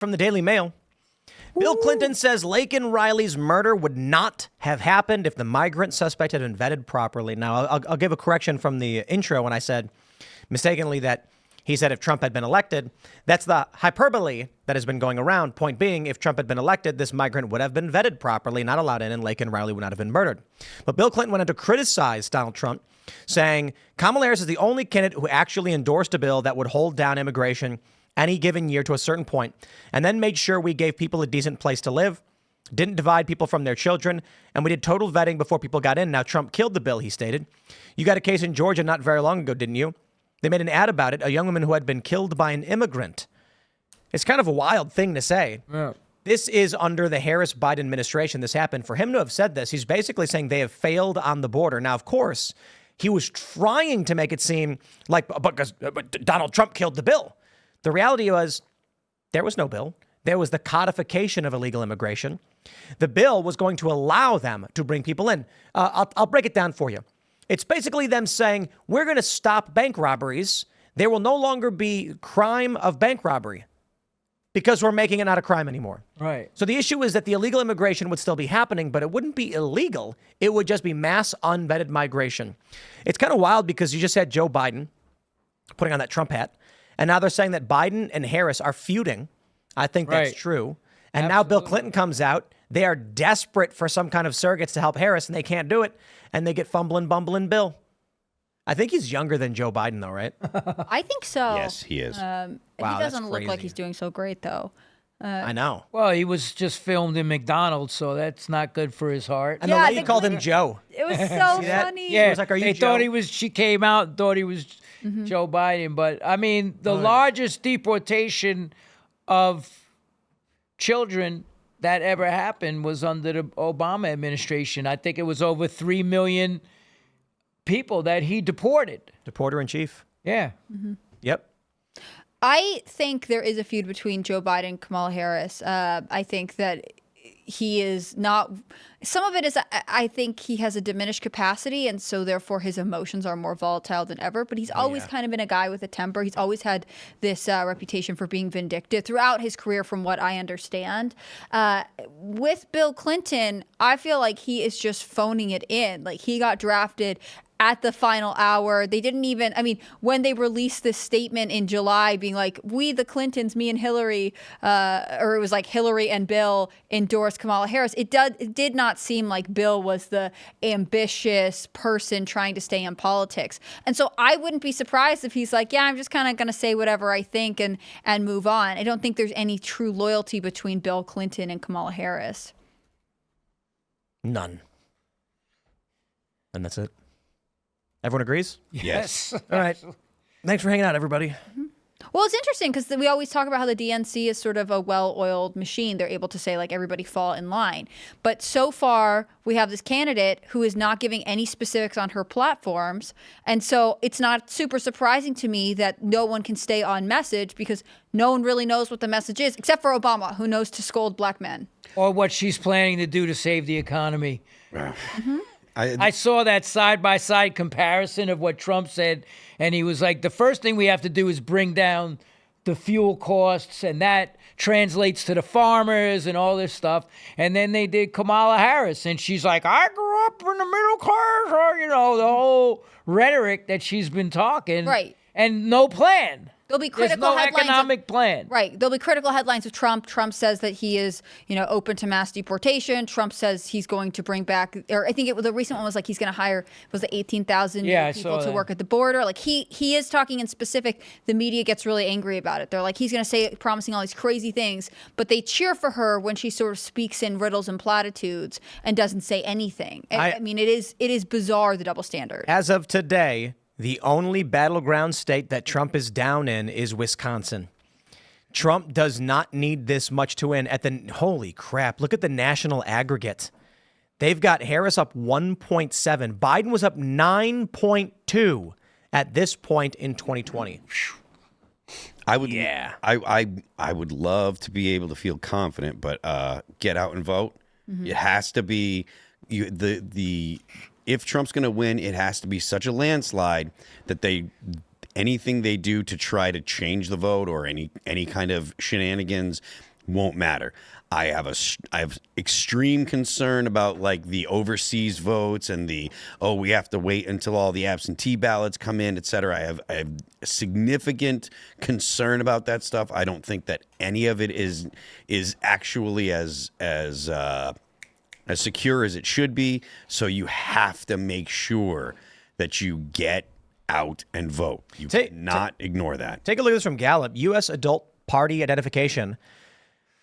from the Daily Mail. Bill Clinton says Laken Riley's murder would not have happened if the migrant suspect had been vetted properly. Now, I'll give a correction from the intro when I said mistakenly that he said if Trump had been elected. That's the hyperbole that has been going around. Point being, if Trump had been elected, this migrant would have been vetted properly, not allowed in, and Laken Riley would not have been murdered. But Bill Clinton went on to criticize Donald Trump, saying Kamala Harris is the only candidate who actually endorsed a bill that would hold down immigration any given year to a certain point, and then made sure we gave people a decent place to live, didn't divide people from their children, and we did total vetting before people got in. Now, Trump killed the bill, he stated. You got a case in Georgia not very long ago, didn't you? They made an ad about it, a young woman who had been killed by an immigrant. It's kind of a wild thing to say. Yeah. This is under the Harris-Biden administration. This happened. For him to have said this, he's basically saying they have failed on the border. Now, of course, he was trying to make it seem like because Donald Trump killed the bill. The reality was there was no bill. There was the codification of illegal immigration. The bill was going to allow them to bring people in. I'll break it down for you. It's basically them saying, we're going to stop bank robberies. There will no longer be crime of bank robbery because we're making it not a crime anymore. Right. So the issue is that the illegal immigration would still be happening, but it wouldn't be illegal. It would just be mass unvetted migration. It's kind of wild because you just had Joe Biden putting on that Trump hat. And now they're saying that Biden and Harris are feuding. I think that's true. And now Bill Clinton comes out. They are desperate for some kind of surrogates to help Harris, and they can't do it. And they get fumbling, bumbling Bill. I think he's younger than Joe Biden, though, right? I think so. Yes, he is. Wow, he doesn't look like he's doing so great, though. I know. Well, he was just filmed in McDonald's, so that's not good for his heart. And the lady called him Joe. It was so funny. Yeah, was like, "Are you they Joe?" thought he was. She came out and thought he was Joe Biden. But I mean, the largest deportation of children that ever happened was under the Obama administration. I think it was over 3 million people that he deported. Deporter in chief. Yeah. Yep. I think there is a feud between Joe Biden and Kamala Harris. I think that he is not. Some of it is, I think he has a diminished capacity, and so therefore his emotions are more volatile than ever. But he's always kind of been a guy with a temper. He's always had this reputation for being vindictive throughout his career, from what I understand. With Bill Clinton, I feel like he is just phoning it in. Like, he got drafted at the final hour. They didn't even, I mean, when they released this statement in July being like, we, the Clintons, me and Hillary, or it was like Hillary and Bill endorsed Kamala Harris, it did not seem like Bill was the ambitious person trying to stay in politics. And so I wouldn't be surprised if he's like, yeah, I'm just kind of going to say whatever I think and move on. I don't think there's any true loyalty between Bill Clinton and Kamala Harris. None. And that's it. Everyone agrees? Yes. All right. Thanks for hanging out, everybody. Well, it's interesting because we always talk about how the DNC is sort of a well-oiled machine. They're able to say, like, everybody fall in line. But so far, we have this candidate who is not giving any specifics on her platforms. And so it's not super surprising to me that no one can stay on message because no one really knows what the message is, except for Obama, who knows to scold black men. Or what she's planning to do to save the economy. I saw that side-by-side comparison of what Trump said, and he was like, the first thing we have to do is bring down the fuel costs, and that translates to the farmers and all this stuff. And then they did Kamala Harris, and she's like, I grew up in the middle class, or, you know, the whole rhetoric that she's been talking. Right. And no plan. There'll be critical There's no headlines economic plan. Right. There'll be critical headlines of Trump. Trump says that he is, open to mass deportation. Trump says he's going to bring back, or I think the recent one was like he's going to hire, was it 18,000 people to work at the border? Like he is talking in specific. The media gets really angry about it. They're like, he's going to say, promising all these crazy things, but they cheer for her when she sort of speaks in riddles and platitudes and doesn't say anything. I mean, it is bizarre, the double standard. As of today, the only battleground state that Trump is down in is Wisconsin. Trump does not need this much to win. Holy crap, look at the national aggregate. They've got Harris up 1.7. Biden was up 9.2 at this point in 2020. I would love to be able to feel confident, but get out and vote. It has to be if Trump's going to win, it has to be such a landslide that anything they do to try to change the vote or any kind of shenanigans won't matter. I have extreme concern about like the overseas votes and we have to wait until all the absentee ballots come in, et cetera. I have significant concern about that stuff. I don't think that any of it is actually as secure as it should be. So you have to make sure that you get out and vote. You cannot ignore that. Take a look at this from Gallup, U.S. adult party identification.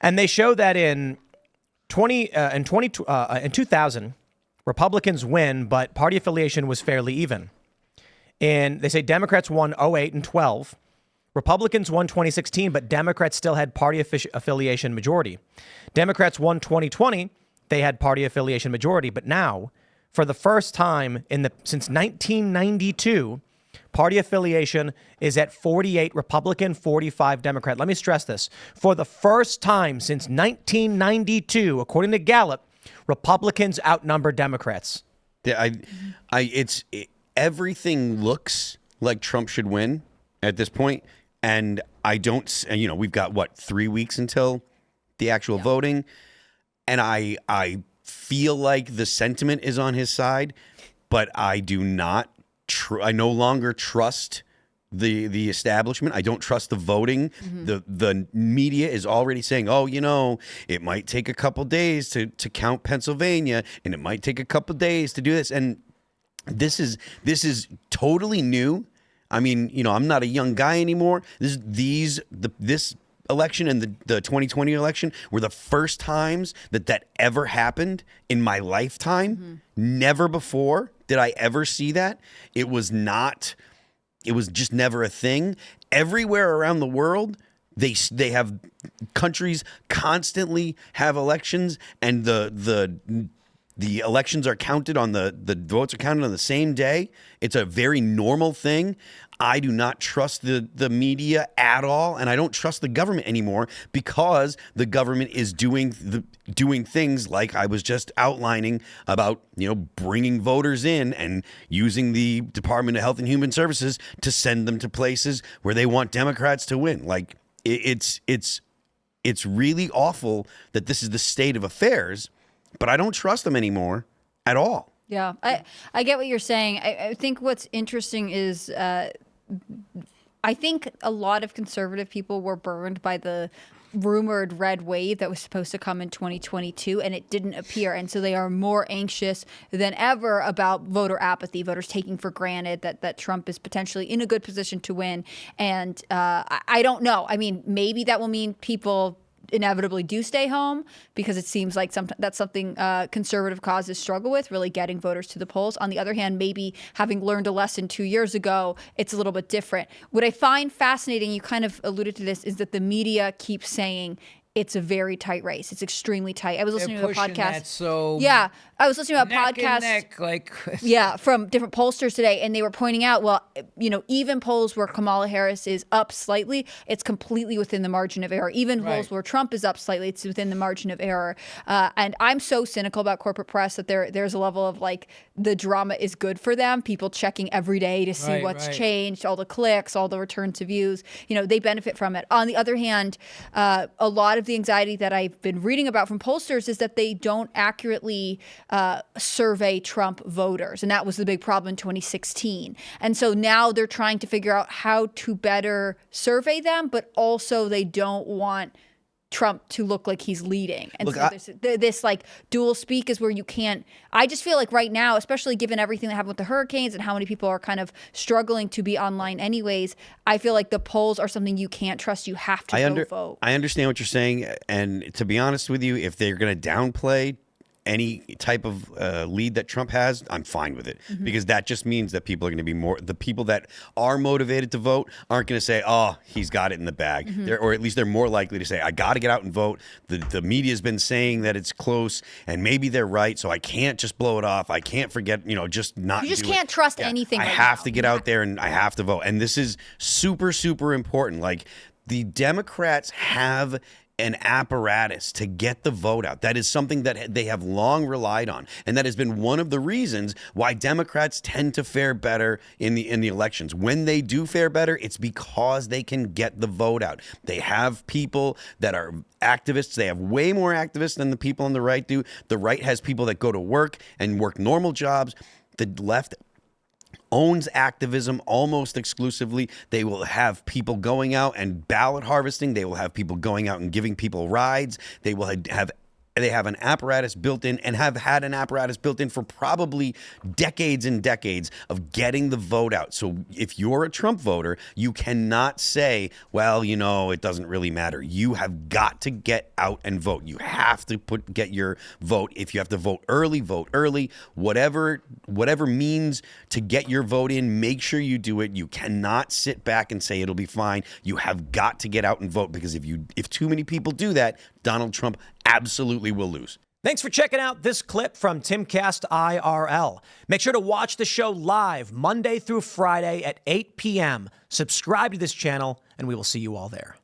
And they show that in 2000, Republicans win, but party affiliation was fairly even. And they say Democrats won 08 and 12. Republicans won 2016, but Democrats still had party affiliation majority. Democrats won 2020. They had party affiliation majority. But now, for the first time since 1992, party affiliation is at 48 Republican, 45 Democrat. Let me stress this. For the first time since 1992, according to Gallup, Republicans outnumber Democrats. Yeah, everything looks like Trump should win at this point, and I don't. We've got 3 weeks until the actual voting, and I feel like the sentiment is on his side, but I do not. I no longer trust the establishment. I don't trust the voting. The media is already saying, it might take a couple days to count Pennsylvania, and it might take a couple days to do this. And this is totally new. I mean, I'm not a young guy anymore. This election and the 2020 election were the first times that ever happened in my lifetime. Never before did I ever see that. It was just never a thing. Everywhere around the world, they have countries constantly have elections, and the elections are counted on the votes are counted on the same day. It's a very normal thing. I do not trust the media at all, and I don't trust the government anymore because the government is doing things like I was just outlining about, bringing voters in and using the Department of Health and Human Services to send them to places where they want Democrats to win. Like it's really awful that this is the state of affairs, but I don't trust them anymore at all. Yeah, I get what you're saying. I think what's interesting is I think a lot of conservative people were burned by the rumored red wave that was supposed to come in 2022, and it didn't appear. And so they are more anxious than ever about voter apathy, voters taking for granted that Trump is potentially in a good position to win. And I don't know. I mean, maybe that will mean people inevitably do stay home, because it seems like that's something conservative causes struggle with, really getting voters to the polls. On the other hand, maybe having learned a lesson 2 years ago, it's a little bit different. What I find fascinating, you kind of alluded to this, is that the media keeps saying it's a very tight race. It's extremely tight. I was listening to a podcast. I was listening to a podcast. From different pollsters today, and they were pointing out, even polls where Kamala Harris is up slightly, it's completely within the margin of error. Even polls where Trump is up slightly, it's within the margin of error. And I'm so cynical about corporate press that there's a level of the drama is good for them. People checking every day to see what's changed, all the clicks, all the return to views. They benefit from it. On the other hand, a lot of the anxiety that I've been reading about from pollsters is that they don't accurately survey Trump voters. And that was the big problem in 2016. And so now they're trying to figure out how to better survey them, but also they don't want Trump to look like he's leading. And this dual speak is where you can't. I just feel like right now, especially given everything that happened with the hurricanes and how many people are kind of struggling to be online anyways, I feel like the polls are something you can't trust. You have to vote. I understand what you're saying. And to be honest with you, if they're going to downplay any type of lead that Trump has, I'm fine with it, because that just means that people are going to be the people that are motivated to vote aren't going to say, oh, he's got it in the bag. Or at least they're more likely to say, I got to get out and vote. The media's been saying that it's close, and maybe they're right, so I can't just blow it off. I can't forget, just not do it. You just can't trust anything. I have to get out there and I have to vote. And this is super, super important. The Democrats have an apparatus to get the vote out. That is something that they have long relied on, and that has been one of the reasons why Democrats tend to fare better in the elections. When they do fare better, it's because they can get the vote out. They have people that are activists. They have way more activists than the people on the right do. The right has people that go to work and work normal jobs. The left owns activism almost exclusively. They will have people going out and ballot harvesting. They will have people going out and giving people rides. They will have an apparatus built in, and have had an apparatus built in for probably decades and decades of getting the vote out. So if you're a Trump voter, you cannot say, well, it doesn't really matter. You have got to get out and vote. You have to get your vote. If you have to vote early, whatever means to get your vote in, make sure you do it. You cannot sit back and say it'll be fine. You have got to get out and vote, because if too many people do that, Donald Trump absolutely will lose. Thanks for checking out this clip from Timcast IRL. Make sure to watch the show live Monday through Friday at 8 p.m. Subscribe to this channel, and we will see you all there.